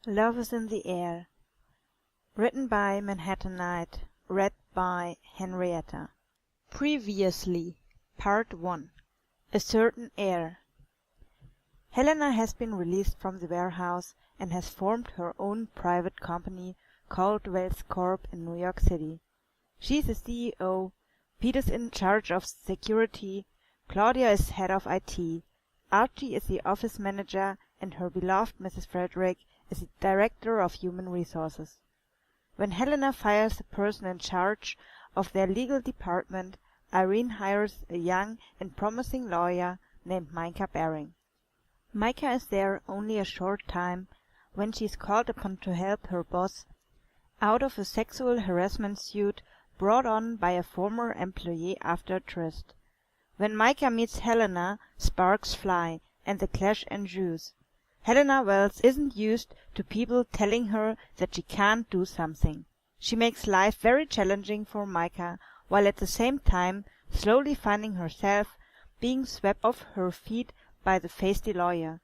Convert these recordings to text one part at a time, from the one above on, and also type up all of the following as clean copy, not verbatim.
Love is in the Air. Written by Manhattanite. Read by Henrietta. Previously. Part 1. A Certain Heir. Helena has been released from the warehouse and has formed her own private company called Wells Corp in New York City. She's the CEO, Peter's in charge of security, Claudia is head of IT, Archie is the office manager, and her beloved Mrs. Frederick is the director of human resources. When Helena fires the person in charge of their legal department, Irene hires a young and promising lawyer named Myka Baring. Myka is there only a short time when she is called upon to help her boss out of a sexual harassment suit brought on by a former employee after a tryst. When Myka meets Helena, sparks fly, and the clash ensues. Helena Wells isn't used to people telling her that she can't do something. She makes life very challenging for Myka, while at the same time slowly finding herself being swept off her feet by the feisty lawyer.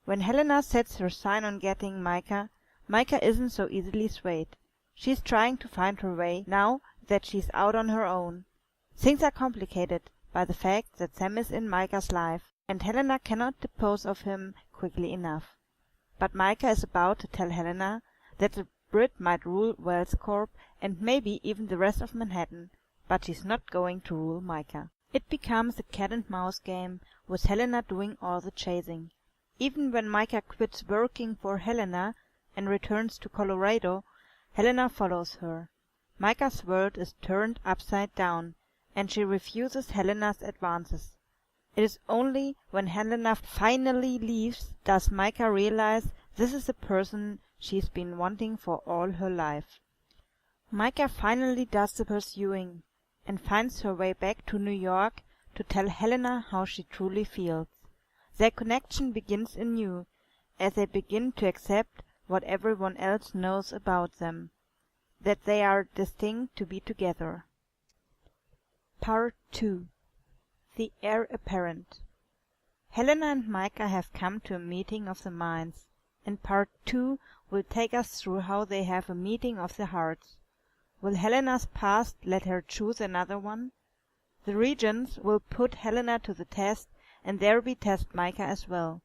When Helena sets her sign on getting Myka, Myka isn't so easily swayed. She's trying to find her way now that she's out on her own. Things are complicated by the fact that Sam is in Myka's life, and Helena cannot dispose of him quickly enough. But Myka is about to tell Helena that the Brit might rule Wells Corp and maybe even the rest of Manhattan, but she's not going to rule Myka. It becomes a cat-and-mouse game, with Helena doing all the chasing. Even when Myka quits working for Helena and returns to Colorado, Helena follows her. Myka's world is turned upside down, and she refuses Helena's advances. It is only when Helena finally leaves does Myka realize this is the person she's been wanting for all her life. Myka finally does the pursuing and finds her way back to New York to tell Helena how she truly feels. Their connection begins anew as they begin to accept what everyone else knows about them, that they are destined to be together. Part 2. The Heir Apparent. Helena and Myka have come to a meeting of the minds, and Part 2 will take us through how they have a meeting of the hearts. Will Helena's past let her choose another one? The regents will put Helena to the test and thereby test Myka as well.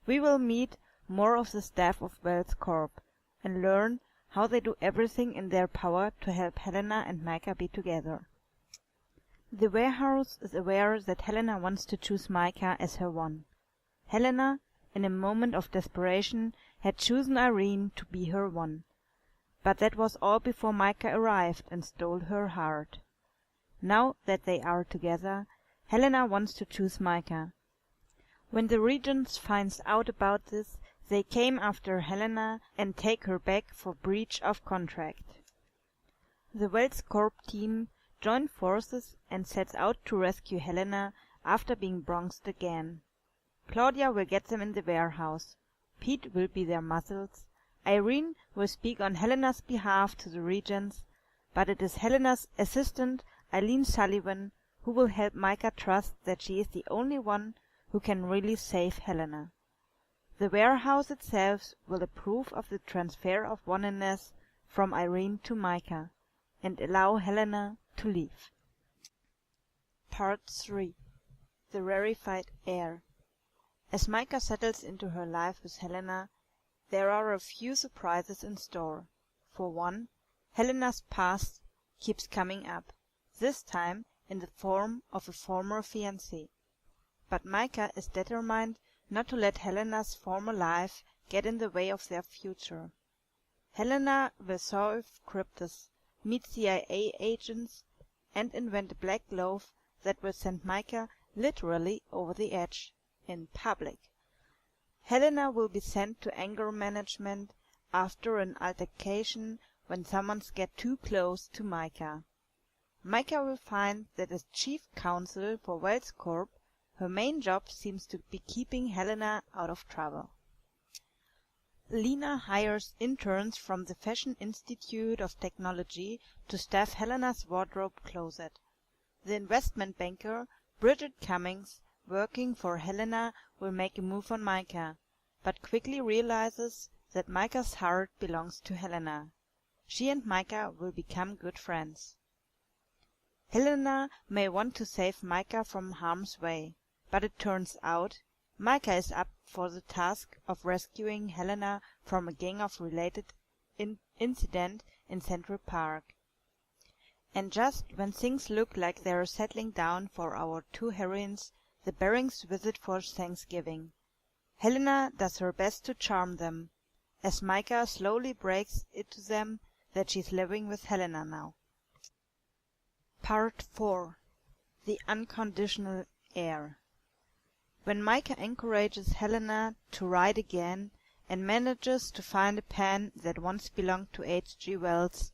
We will meet more of the staff of Wells Corp and learn how they do everything in their power to help Helena and Myka be together. The warehouse is aware that Helena wants to choose Myka as her one. Helena, in a moment of desperation, had chosen Irene to be her one. But that was all before Myka arrived and stole her heart. Now that they are together, Helena wants to choose Myka. When the regents finds out about this, they came after Helena and take her back for breach of contract. The Wells Corp team join forces and sets out to rescue Helena after being bronzed again. Claudia will get them in the warehouse. Pete will be their muscles. Irene will speak on Helena's behalf to the regents, but it is Helena's assistant, Eileen Sullivan, who will help Myka trust that she is the only one who can really save Helena. The warehouse itself will approve of the transfer of oneness from Irene to Myka and allow Helena to leave. Part 3. The Rarefied Heir. As Myka settles into her life with Helena, there are a few surprises in store. For one, Helena's past keeps coming up, this time in the form of a former fiancé. But Myka is determined not to let Helena's former life get in the way of their future. Helena will solve cryptos, meet CIA agents, and invent a black glove that will send Myka literally over the edge, in public. Helena will be sent to anger management after an altercation when someone gets too close to Myka. Myka will find that as Chief Counsel for Wells Corp, her main job seems to be keeping Helena out of trouble. Lena hires interns from the Fashion Institute of Technology to staff Helena's wardrobe closet. The investment banker, Bridget Cummings, working for Helena, will make a move on Myka, but quickly realizes that Myka's heart belongs to Helena. She and Myka will become good friends. Helena may want to save Myka from harm's way, but it turns out Myka is up for the task of rescuing Helena from a gang of related incident in Central Park. And just when things look like they're settling down for our two heroines, the Barings visit for Thanksgiving. Helena does her best to charm them, as Myka slowly breaks it to them that she's living with Helena now. Part 4. The Unconditional Heir. When Myka encourages Helena to write again and manages to find a pen that once belonged to H.G. Wells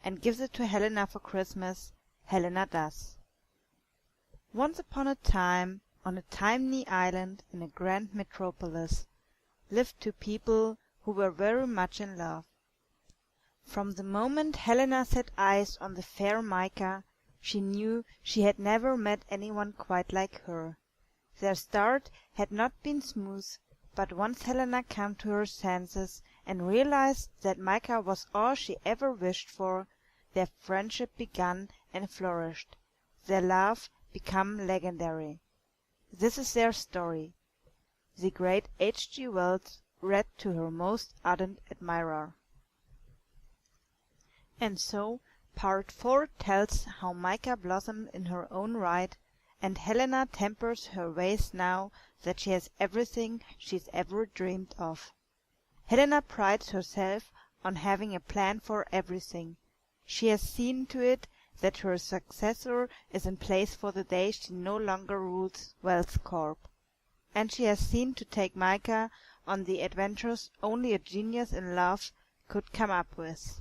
and gives it to Helena for Christmas, Helena does. Once upon a time, on a tiny island in a grand metropolis, lived two people who were very much in love. From the moment Helena set eyes on the fair Myka, she knew she had never met anyone quite like her. Their start had not been smooth, but once Helena came to her senses and realized that Myka was all she ever wished for, their friendship began and flourished, their love became legendary. This is their story. The great H.G. Wells read to her most ardent admirer. And so, Part 4 tells how Myka blossomed in her own right, and Helena tempers her ways now that she has everything she's ever dreamed of. Helena prides herself on having a plan for everything. She has seen to it that her successor is in place for the day she no longer rules Wells Corp. And she has seen to take Myka on the adventures only a genius in love could come up with.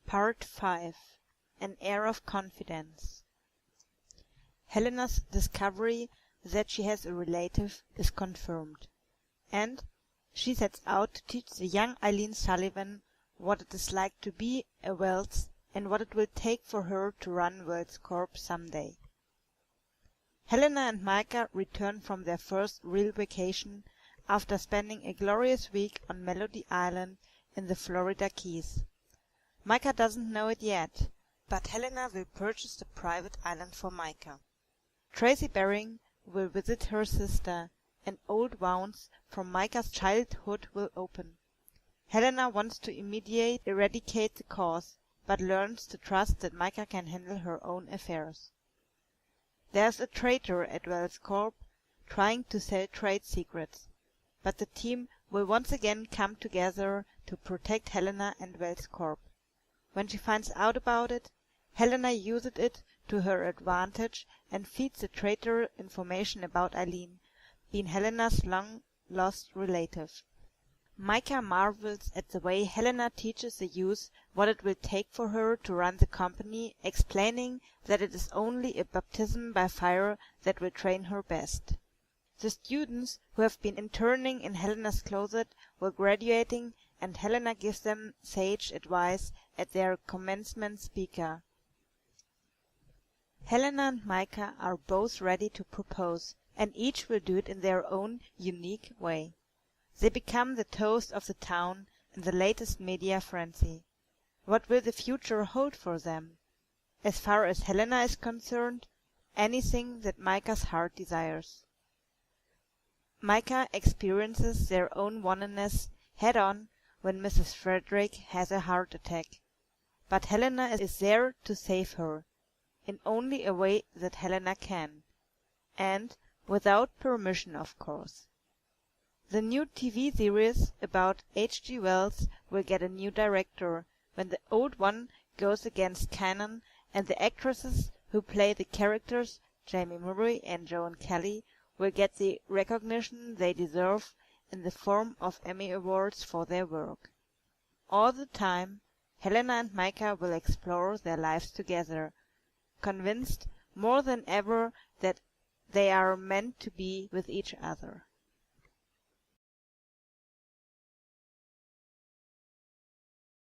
Part 5. An Air of Confidence. Helena's discovery that she has a relative is confirmed, and she sets out to teach the young Eileen Sullivan what it is like to be a Wells and what it will take for her to run Wells Corp some day. Helena and Myka return from their first real vacation after spending a glorious week on Melody Island in the Florida Keys. Myka doesn't know it yet, but Helena will purchase the private island for Myka. Tracy Baring will visit her sister, and old wounds from Myka's childhood will open. Helena wants to eradicate the cause, but learns to trust that Myka can handle her own affairs. There's a traitor at Wells Corp trying to sell trade secrets, but the team will once again come together to protect Helena and Wells Corp. When she finds out about it, Helena uses it to her advantage and feeds the traitor information about Eileen, being Helena's long-lost relative. Myka marvels at the way Helena teaches the youth what it will take for her to run the company, explaining that it is only a baptism by fire that will train her best. The students who have been interning in Helena's closet were graduating, and Helena gives them sage advice at their commencement speaker. Helena and Myka are both ready to propose, and each will do it in their own unique way. They become the toast of the town in the latest media frenzy. What will the future hold for them? As far as Helena is concerned, anything that Myka's heart desires. Myka experiences their own oneness head-on when Mrs. Frederick has a heart attack. But Helena is there to save her, in only a way that Helena can, and without permission, of course. The new TV series about H.G. Wells will get a new director when the old one goes against canon, and the actresses who play the characters, Jamie Murray and Joan Kelly, will get the recognition they deserve in the form of Emmy Awards for their work. All the time, Helena and Myka will explore their lives together, convinced more than ever that they are meant to be with each other.